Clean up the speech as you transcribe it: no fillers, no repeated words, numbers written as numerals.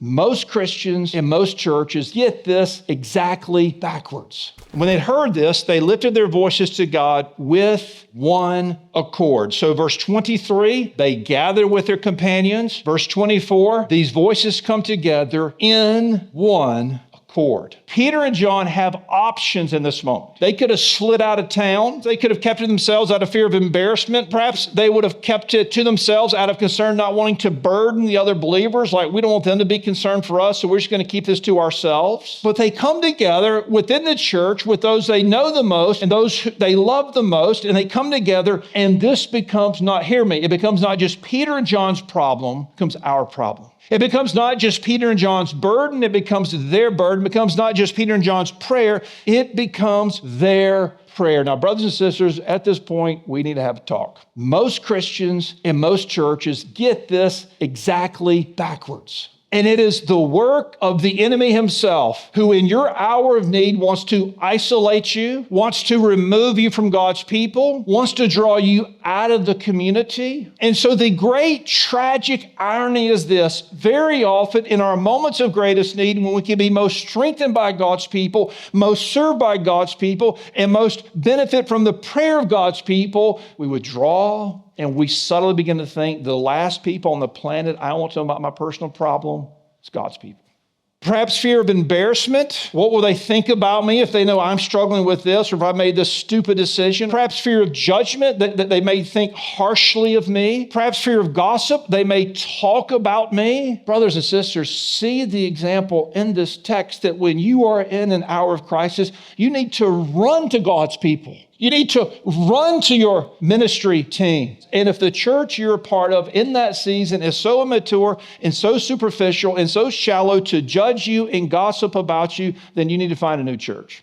Most Christians in most churches get this exactly backwards. When they heard this, they lifted their voices to God with one accord. So verse 23, they gather with their companions. Verse 24, these voices come together in one accord. Peter and John have options in this moment. They could have slid out of town. They could have kept it themselves out of fear of embarrassment. Perhaps they would have kept it to themselves out of concern, not wanting to burden the other believers. Like, we don't want them to be concerned for us, so we're just going to keep this to ourselves. But they come together within the church with those they know the most and those they love the most, and they come together, and this becomes not, hear me, it becomes not just Peter and John's problem, it becomes our problem. It becomes not just Peter and John's burden, it becomes their burden. It becomes not just Peter and John's prayer, it becomes their prayer. Now, brothers and sisters, at this point, we need to have a talk. Most Christians in most churches get this exactly backwards. And it is the work of the enemy himself, who in your hour of need wants to isolate you, wants to remove you from God's people, wants to draw you out of the community. And so the great tragic irony is this: very often in our moments of greatest need, when we can be most strengthened by God's people, most served by God's people, and most benefit from the prayer of God's people, we withdraw. And we subtly begin to think the last people on the planet I want to know about my personal problem is God's people. Perhaps fear of embarrassment. What will they think about me if they know I'm struggling with this, or if I made this stupid decision? Perhaps fear of judgment, that they may think harshly of me. Perhaps fear of gossip. They may talk about me. Brothers and sisters, see the example in this text that when you are in an hour of crisis, you need to run to God's people. You need to run to your ministry team. And if the church you're a part of in that season is so immature and so superficial and so shallow to judge you and gossip about you, then you need to find a new church.